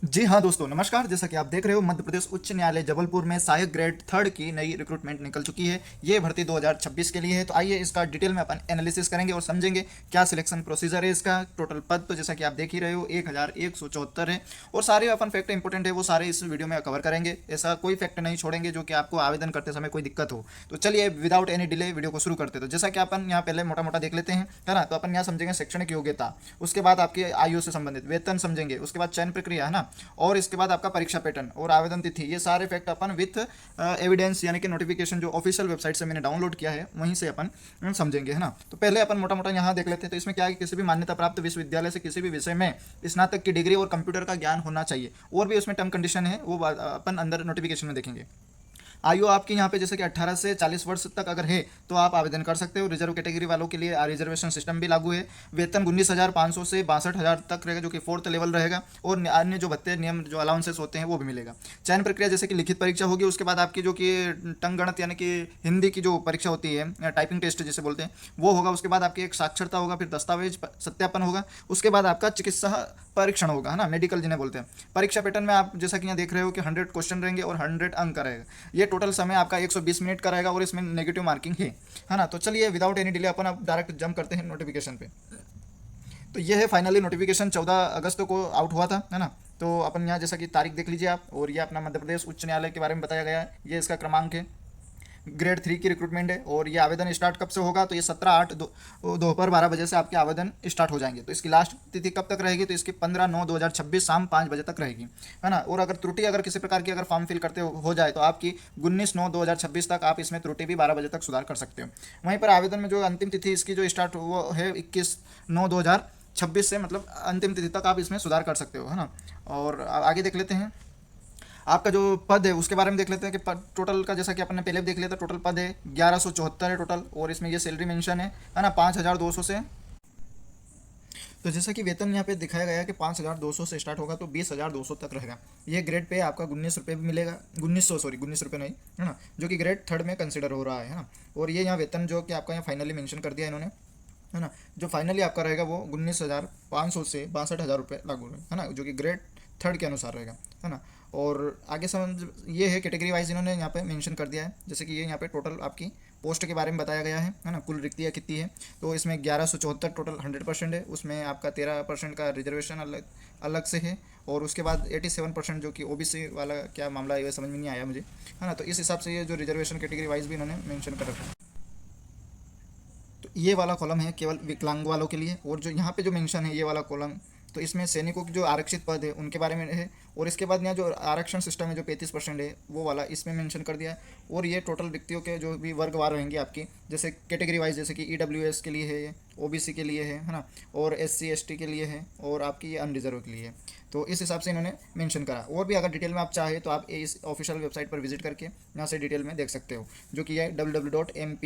जी हाँ दोस्तों, नमस्कार। जैसा कि आप देख रहे हो, मध्य प्रदेश उच्च न्यायालय जबलपुर में सहायक ग्रेड थर्ड की नई रिक्रूटमेंट निकल चुकी है। ये भर्ती 2026 के लिए है। तो आइए इसका डिटेल में अपन एनालिसिस करेंगे और समझेंगे क्या सिलेक्शन प्रोसीजर है इसका। टोटल पद तो जैसा कि आप देख ही रहे हो 1174 है। और सारे अपन फैक्ट इंपॉर्टेंट है वो सारे इस वीडियो में कवर करेंगे। ऐसा कोई फैक्ट नहीं छोड़ेंगे जो कि आपको आवेदन करते समय कोई दिक्कत हो। तो चलिए विदाउट एनी डिले वीडियो को शुरू करते हैं। तो जैसा कि अपन यहाँ पहले मोटा मोटा देख लेते हैं, है ना। तो अपन यहाँ समझेंगे शैक्षणिक योग्यता, उसके बाद आपकी आयु से संबंधित वेतन समझेंगे, उसके बाद चयन प्रक्रिया, है ना। और इसके बाद आपका परीक्षा पैटर्न और आवेदन तिथि, ये सारे फैक्ट अपन विथ एविडेंस यानी कि नोटिफिकेशन जो ऑफिशियल वेबसाइट से मैंने डाउनलोड किया है वहीं से अपन समझेंगे, है ना। तो पहले अपन मोटा मोटा यहाँ देख लेते हैं। तो इसमें क्या है कि किसी भी मान्यता प्राप्त विश्वविद्यालय से किसी भी विषय में स्नातक की डिग्री और कंप्यूटर का ज्ञान होना चाहिए। और भी उसमें टर्म कंडीशन है वो अपन अंदर नोटिफिकेशन में देखेंगे। आयु आपकी यहाँ पे जैसे कि 18 से 40 वर्ष तक अगर है तो आप आवेदन कर सकते हो। रिजर्व कैटेगरी वालों के लिए रिजर्वेशन सिस्टम भी लागू है। वेतन 19,500 से 62,000 तक रहेगा, जो कि फोर्थ लेवल रहेगा। और अन्य जो भत्ते नियम जो अलाउंसेस होते हैं वो भी मिलेगा। चयन प्रक्रिया जैसे कि लिखित परीक्षा होगी, उसके बाद आपकी जो कि टंग गणित यानी कि हिंदी की जो परीक्षा होती है, टाइपिंग टेस्ट जिसे बोलते हैं, वो होगा। उसके बाद आपकी एक साक्षरता होगा, फिर दस्तावेज सत्यापन होगा, उसके बाद आपका चिकित्सा परीक्षण होगा, है ना, मेडिकल जिन्हें बोलते हैं। परीक्षा पैटर्न में आप जैसा कि यहाँ देख रहे हो कि 100 क्वेश्चन रहेंगे और 100 अंक का रहेगा। ये टोटल समय आपका 120 मिनट का रहेगा और इसमें नेगेटिव मार्किंग है ना। तो चलिए विदाउट एनी डिले अपन अब डायरेक्ट जंप करते हैं नोटिफिकेशन पे। तो ये है फाइनली नोटिफिकेशन 14 अगस्त को आउट हुआ था, है ना। तो अपन यहाँ जैसा कि तारीख देख लीजिए आप, और ये अपना मध्य प्रदेश उच्च न्यायालय के बारे में बताया गया है। ये इसका क्रमांक है। ग्रेड 3 की रिक्रूटमेंट है। और ये आवेदन स्टार्ट कब से होगा, तो ये 17/8 दोपहर 12 बजे से आपके आवेदन स्टार्ट हो जाएंगे। तो इसकी लास्ट तिथि कब तक रहेगी, तो इसकी 15/9/2026 शाम 5 बजे तक रहेगी, है ना। और अगर त्रुटि अगर किसी प्रकार की अगर फॉर्म फिल करते हो जाए तो आपकी 19/9/2026 तक आप इसमें त्रुटि भी 12 बजे तक सुधार कर सकते हो। वहीं पर आवेदन में जो अंतिम तिथि इसकी जो स्टार्ट वो है 21/9/2026 से, मतलब अंतिम तिथि तक आप इसमें सुधार कर सकते हो, है ना। और आगे देख लेते हैं आपका जो पद है उसके बारे में देख लेते हैं कि टोटल का जैसा कि अपन ने पहले भी देख लिया था। टोटल पद है 1174 है टोटल। और इसमें ये सैलरी मेंशन है ना, 5,200 से। तो जैसा कि वेतन यहाँ पे दिखाया गया है कि 5,200 से स्टार्ट होगा तो 20,200 तक रहेगा। ये ग्रेड पे आपका 19 रुपये भी मिलेगा, 1900 सॉरी 19 रुपये नहीं, है ना, जो कि ग्रेड थर्ड में कंसिडर हो रहा है ना। और ये यहाँ वेतन जो कि आपका यहाँ फाइनली मेंशन कर दिया इन्होंने, है ना। जो फाइनली आपका रहेगा वो 19,500 से 62,000 रुपये लागू है ना, जो कि ग्रेड थर्ड के अनुसार रहेगा, है ना। और आगे समझ ये है कैटेगरी वाइज इन्होंने यहाँ पे मेंशन कर दिया है। जैसे कि ये यहाँ पे टोटल आपकी पोस्ट के बारे में बताया गया है ना, कुल रिक्तियाँ कितनी है। तो इसमें 1174 टोटल 100% है। उसमें आपका 13% का रिजर्वेशन अलग अलग से है। और उसके बाद 87% जो कि ओबीसी वाला क्या मामला है ये समझ में नहीं आया मुझे, है ना। तो इस हिसाब से ये जो रिजर्वेशन कैटेगरी वाइज भी इन्होंने मेंशन कर रखा है। तो ये वाला कॉलम है केवल विकलांग वालों के लिए। और जो यहाँ पे जो मेंशन है ये वाला कॉलम, तो इसमें सैनिकों की जो आरक्षित पद है उनके बारे में है। और इसके बाद यहाँ जो आरक्षण सिस्टम है जो 35% है वो वाला इसमें मेंशन कर दिया है। और ये टोटल व्यक्तियों के जो भी वर्गवार रहेंगे आपकी, जैसे कैटेगरी वाइज, जैसे कि ईडब्ल्यूएस के लिए है, ये ओबीसी के लिए है ना। और एससी एसटी के लिए है, और आपकी ये अनरिजर्व के लिए है। तो इस हिसाब से इन्होंने मेंशन करा। और भी अगर डिटेल में आप चाहें तो आप इस ऑफिशियल वेबसाइट पर विजिट करके यहाँ से डिटेल में देख सकते हो, जो कि है www.mphc.in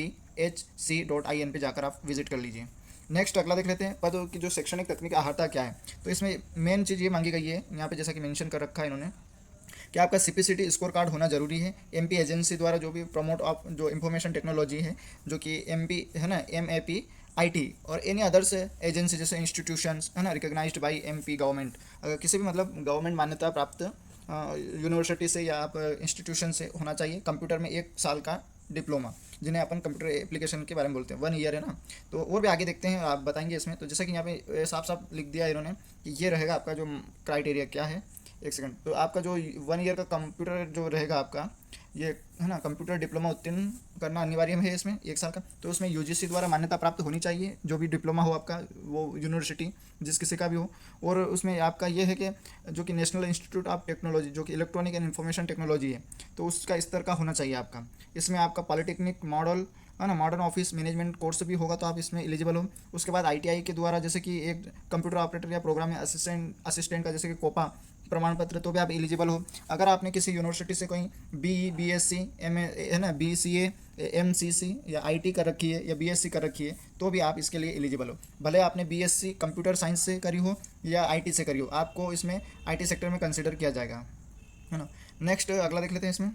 पे जाकर आप विजिट कर लीजिए। नेक्स्ट अगला देख लेते हैं, पद की जो शैक्षणिक तकनीकी अर्हता क्या है। तो इसमें मेन चीज़ ये मांगी गई है यहाँ पे, जैसा कि मेंशन कर रखा है इन्होंने, कि आपका सीपीसीटी स्कोर कार्ड होना जरूरी है। एमपी एजेंसी द्वारा जो भी प्रमोट ऑफ जो इंफॉर्मेशन टेक्नोलॉजी है, जो कि एमपी है ना, एमएपी आईटी और एनी अदर्स एजेंसी जैसे इंस्टीट्यूशंस, है ना, रिकॉग्नाइज्ड बाय एमपी गवर्नमेंट। अगर किसी भी मतलब गवर्नमेंट मान्यता प्राप्त यूनिवर्सिटी से या आप इंस्टीट्यूशन से होना चाहिए। कंप्यूटर में 1 साल का डिप्लोमा, जिन्हें अपन कंप्यूटर एप्लीकेशन के बारे में बोलते हैं, 1 ईयर, है ना। तो और भी आगे देखते हैं, आप बताएंगे इसमें। तो जैसा कि यहाँ पे साफ साफ लिख दिया इन्होंने कि ये रहेगा आपका जो क्राइटेरिया क्या है। एक सेकंड। तो आपका जो 1 ईयर का कंप्यूटर जो रहेगा आपका, ये है ना, कंप्यूटर डिप्लोमा उत्तीर्ण करना अनिवार्य है इसमें 1 साल का। तो उसमें यूजीसी द्वारा मान्यता प्राप्त होनी चाहिए जो भी डिप्लोमा हो आपका, वो यूनिवर्सिटी जिस किसी का भी हो। और उसमें आपका ये है कि जो कि नेशनल इंस्टीट्यूट ऑफ टेक्नोलॉजी जो कि इलेक्ट्रॉनिक एंड इन्फॉर्मेशन टेक्नोलॉजी है, तो उसका स्तर का होना चाहिए आपका। इसमें आपका पॉलिटेक्निक मॉडल, है ना, मॉडर्न ऑफिस मैनेजमेंट कोर्स भी होगा तो आप इसमें एलिजिबल हो। उसके बाद आईटीआई के द्वारा जैसे कि एक कंप्यूटर ऑपरेटर या प्रोग्राम असिस्टेंट का जैसे कि कोपा प्रमाण पत्र, तो भी आप एलिजिबल हो। अगर आपने किसी यूनिवर्सिटी से कोई बीएससी एमए, है ना, बीसीए, एमसीसी या आईटी कर रखी है या बीएससी कर रखी है, तो भी आप इसके लिए एलिजिबल हो। भले आपने बीएससी कंप्यूटर साइंस से करी हो या आईटी से करी हो, आपको इसमें आईटी सेक्टर में कंसिडर किया जाएगा, है ना। नेक्स्ट अगला देख लेते हैं। इसमें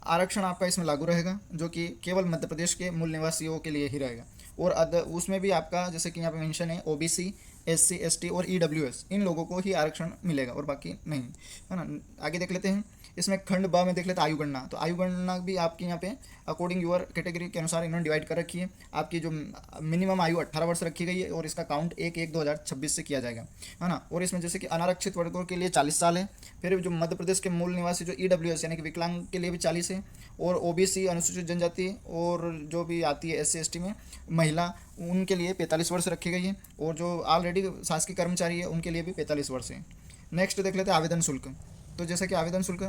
आरक्षण आपका इसमें लागू रहेगा, जो कि केवल मध्य प्रदेश के मूल निवासियों के लिए ही रहेगा। और उसमें भी आपका जैसे कि यहाँ पे मेंशन है ओबीसी, SC ST और EWS इन लोगों को ही आरक्षण मिलेगा और बाकी नहीं, है ना। आगे देख लेते हैं, इसमें खंड ब में देख लेते हैं आयु गणना। तो आयु गणना भी आपकी यहाँ पे अकॉर्डिंग यूर कैटेगरी के अनुसार इन्होंने डिवाइड कर रखी है। आपकी जो मिनिमम आयु 18 वर्ष रखी गई है और इसका काउंट 1/1/2026 से किया जाएगा, है ना। और इसमें जैसे कि अनारक्षित वर्गों के लिए 40 साल है। फिर जो मध्य प्रदेश के मूल निवासी जो EWS यानी कि विकलांग के लिए भी 40 है। और OBC अनुसूचित जनजाति और जो भी आती है SC ST में महिला, उनके लिए 45 वर्ष रखी गई है। और जो ऑलरेडी शासकीय कर्मचारी है उनके लिए भी 45 वर्ष है। नेक्स्ट देख लेते हैं आवेदन शुल्क। तो जैसा कि आवेदन शुल्क,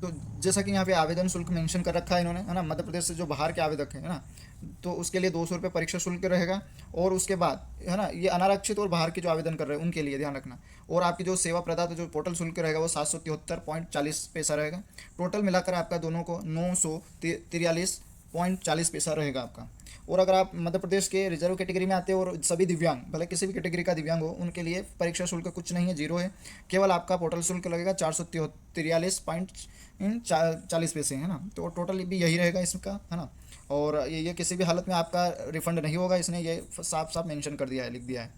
तो जैसा कि यहाँ पे आवेदन शुल्क मेंशन कर रखा है इन्होंने, है ना। मध्य प्रदेश से जो बाहर के आवेदक हैं, है ना, तो उसके लिए 200 रुपये परीक्षा शुल्क रहेगा। और उसके बाद, है ना, ये अनारक्षित और बाहर के जो आवेदन कर रहे हैं उनके लिए ध्यान रखना। और आपकी जो सेवा प्रदाता जो पोर्टल शुल्क रहेगा वो 773.40 पैसा रहेगा। टोटल मिलाकर आपका दोनों को 943.40 पैसा रहेगा आपका। और अगर आप मध्य प्रदेश के रिजर्व कैटेगरी में आते हो और सभी दिव्यांग, भले किसी भी कैटेगरी का दिव्यांग हो, उनके लिए परीक्षा शुल्क कुछ नहीं है, 0 है। केवल आपका पोर्टल शुल्क लगेगा 443.40 पैसे, है ना। तो टोटल भी यही रहेगा इसका, है ना। और ये किसी भी हालत में आपका रिफंड नहीं होगा, इसने ये साफ साफ मेंशन कर दिया है, लिख दिया है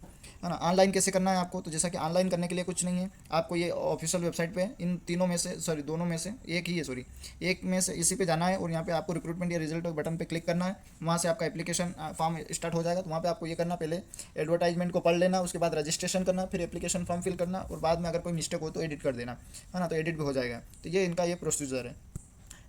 ना। ऑनलाइन कैसे करना है आपको, तो जैसा कि ऑनलाइन करने के लिए कुछ नहीं है, आपको ये ऑफिशियल वेबसाइट पे इन तीनों में से, सॉरी दोनों में से एक ही है, सॉरी एक में से इसी पे जाना है। और यहाँ पे आपको रिक्रूटमेंट या रिजल्ट बटन पे क्लिक करना है। वहाँ से आपका एप्लीकेशन फॉर्म स्टार्ट हो जाएगा। तो वहाँ पे आपको ये करना, पहले एडवर्टाइजमेंट को पढ़ लेना, उसके बाद रजिस्ट्रेशन करना, फिर एप्लीकेशन फॉर्म फिल करना, और बाद में अगर कोई मिस्टेक हो तो एडिट कर देना, है ना। तो एडिट भी हो जाएगा। तो ये इनका ये प्रोसीजर है।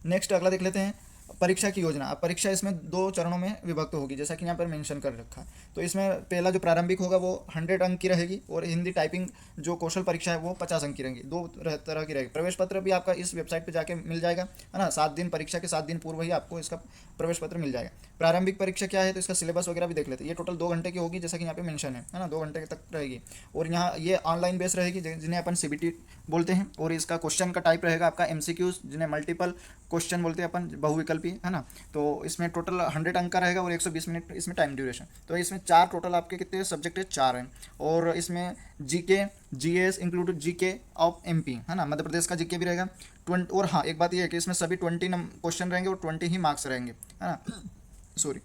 नेक्स्ट अगला देख लेते हैं परीक्षा की योजना। अब परीक्षा इसमें 2 चरणों में विभक्त होगी, जैसा कि यहाँ पर मेंशन कर रखा है। तो इसमें पहला जो प्रारंभिक होगा वो 100 अंक की रहेगी। और हिंदी टाइपिंग जो कौशल परीक्षा है वो 50 अंक की रहेगी। 2 तरह की रहेगी। प्रवेश पत्र भी आपका इस वेबसाइट पे जाके मिल जाएगा, है ना। 7 दिन, परीक्षा के 7 दिन पूर्व ही आपको इसका प्रवेश पत्र मिल जाएगा। प्रारंभिक परीक्षा क्या है, तो इसका सिलेबस वगैरह भी देख लेते हैं। ये टोटल 2 घंटे की होगी, जैसा कि यहाँ पे मेंशन है ना, 2 घंटे तक रहेगी। और यहाँ ये ऑनलाइन बेस रहेगी, जिन्हें अपन CBT बोलते हैं। और इसका क्वेश्चन का टाइप रहेगा आपका MCQs, जिन्हें मल्टीपल क्वेश्चन बोलते हैं अपन, बहुविकल्पी, है ना। तो इसमें टोटल 100 अंक का रहेगा और 120 मिनट इसमें टाइम ड्यूरेशन। तो इसमें 4 टोटल आपके कितने सब्जेक्ट है, 4 हैं। और इसमें GK GS included, GK of MP, है ना, मध्य प्रदेश का GK भी रहेगा 20। और हाँ, एक बात ये है कि इसमें सभी 20 क्वेश्चन रहेंगे और 20 ही मार्क्स रहेंगे, है ना। सॉरी,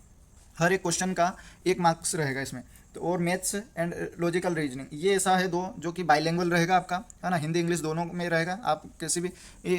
हर एक क्वेश्चन का 1 मार्क्स रहेगा इसमें। तो और मैथ्स एंड लॉजिकल रीजनिंग, ये ऐसा है 2 जो कि बाइलिंगुअल रहेगा आपका, है ना। हिंदी इंग्लिश दोनों में रहेगा, आप किसी भी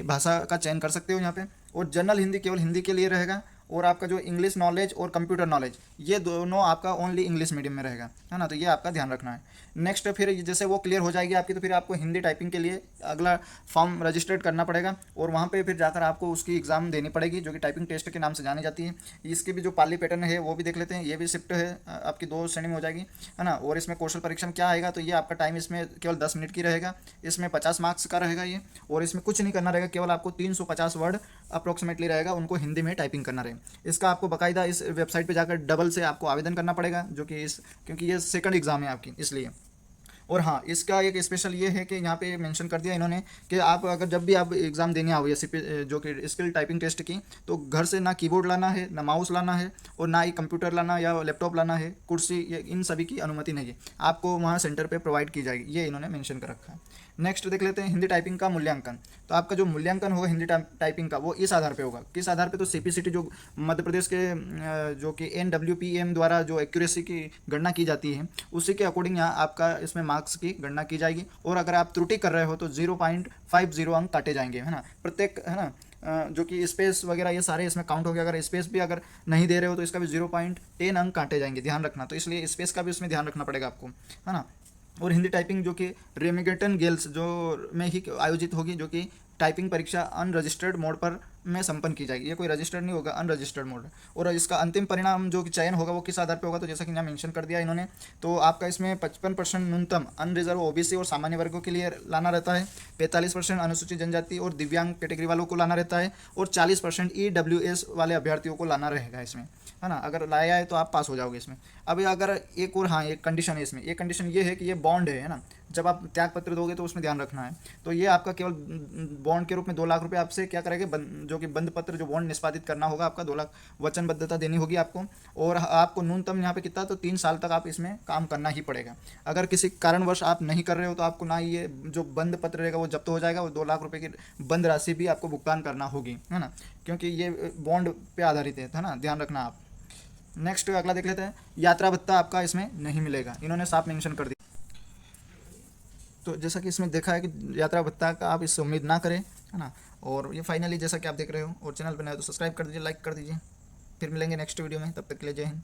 भाषा का चयन कर सकते हो यहाँ पे। और जनरल हिंदी केवल हिंदी के लिए रहेगा। और आपका जो इंग्लिश नॉलेज और कंप्यूटर नॉलेज, ये दोनों आपका ओनली इंग्लिश मीडियम में रहेगा, है ना। तो ये आपका ध्यान रखना है। नेक्स्ट फिर जैसे वो क्लियर हो जाएगी आपकी, तो फिर आपको हिंदी टाइपिंग के लिए अगला फॉर्म रजिस्टर्ड करना पड़ेगा। और वहाँ पे फिर जाकर आपको उसकी एग्ज़ाम देनी पड़ेगी, जो कि टाइपिंग टेस्ट के नाम से जानी जाती है। इसकी भी जो पाली पैटर्न है वो भी देख लेते हैं। ये भी शिफ्ट है आपकी 2 श्रेणी में हो जाएगी, है ना। और इसमें कौशल परीक्षा में क्या आएगा, तो ये आपका टाइम इसमें केवल 10 मिनट की रहेगा। इसमें 50 मार्क्स का रहेगा ये। और इसमें कुछ नहीं करना रहेगा, केवल आपको 350 वर्ड अप्रोक्सीमेटली रहेगा, उनको हिंदी में टाइपिंग करना रहेगा। इसका आपको बाकायदा इस वेबसाइट पे जाकर डबल से आपको आवेदन करना पड़ेगा, जो कि क्योंकि ये सेकंड एग्जाम है आपकी, इसलिए। और हाँ, इसका एक स्पेशल ये है कि यहाँ पे मेंशन कर दिया इन्होंने कि आप अगर जब भी आप एग्ज़ाम देने आओ या जो कि स्किल टाइपिंग टेस्ट की, तो घर से ना कीबोर्ड लाना है, ना माउस लाना है, और ना ही कंप्यूटर लाना या लैपटॉप लाना है, कुर्सी, ये इन सभी की अनुमति नहीं है। आपको वहाँ सेंटर पे प्रोवाइड की जाएगी, ये इन्होंने मेंशन कर रखा है। नेक्स्ट देख लेते हैं हिंदी टाइपिंग का मूल्यांकन। तो आपका जो मूल्यांकन होगा हिंदी टाइपिंग का, वो इस आधार पे होगा। किस आधार पे, तो CPCT जो मध्य प्रदेश के जो कि NWPM द्वारा जो एक्यूरेसी की गणना की जाती है, उसी के अकॉर्डिंग यहाँ आपका इसमें मार्क्स की गणना की जाएगी। और अगर आप त्रुटि कर रहे हो तो 0.50 अंक काटे जाएंगे, है ना, प्रत्येक, है ना। जो कि स्पेस वगैरह ये सारे इसमें काउंट हो गया। अगर स्पेस भी अगर नहीं दे रहे हो तो इसका भी 0.10 अंक काटे जाएंगे, ध्यान रखना। तो इसलिए स्पेस का भी इसमें ध्यान रखना पड़ेगा आपको, है ना। और हिंदी टाइपिंग जो कि रेमिगेटन गेल्स जो में ही आयोजित होगी, जो कि टाइपिंग परीक्षा अनरजिस्टर्ड मोड पर में संपन्न की जाएगी। ये कोई रजिस्टर्ड नहीं होगा, अनरजिस्टर्ड मोड। और इसका अंतिम परिणाम जो कि चयन होगा वो किस आधार पे होगा, तो जैसा कि यहाँ मेंशन कर दिया इन्होंने, तो आपका इसमें 55% न्यूनतम अनरिजर्व OBC और सामान्य वर्गों के लिए लाना रहता है, 45% अनुसूचित जनजाति और दिव्यांग कैटेगरी वालों को लाना रहता है, और 40% EWS वाले अभ्यर्थियों को लाना रहेगा इसमें, है ना। अगर लाया है तो आप पास हो जाओगे इसमें। अब अगर एक और, हाँ, एक कंडीशन है इसमें। एक कंडीशन ये है कि ये बॉन्ड है ना, जब आप त्याग पत्र दोगे तो उसमें ध्यान रखना है। तो ये आपका केवल बॉन्ड के रूप में 2 लाख रुपए आपसे क्या करेंगे, जो कि बंद पत्र जो बॉन्ड निष्पादित करना होगा आपका 2 लाख वचनबद्धता देनी होगी आपको। और आपको न्यूनतम यहाँ पे कितना, तो 3 साल तक आप इसमें काम करना ही पड़ेगा। अगर किसी कारणवश आप नहीं कर रहे हो तो आपको ना ये जो बंद पत्र रहेगा वो जब्त हो जाएगा, और 2 लाख रुपये की बंद राशि भी आपको भुगतान करना होगी, है ना, क्योंकि ये बॉन्ड पे आधारित है ना, ध्यान रखना आप। नेक्स्ट अगला देख लेते हैं, यात्रा भत्ता आपका इसमें नहीं मिलेगा, इन्होंने साफ मेंशन कर दिया। तो जैसा कि इसमें देखा है कि यात्रा भत्ता का आप इससे उम्मीद ना करें, है ना। और ये फाइनली जैसा कि आप देख रहे हो, और चैनल पर नए हो तो सब्सक्राइब कर दीजिए, लाइक कर दीजिए। फिर मिलेंगे नेक्स्ट वीडियो में, तब तक के लिए जय हिंद।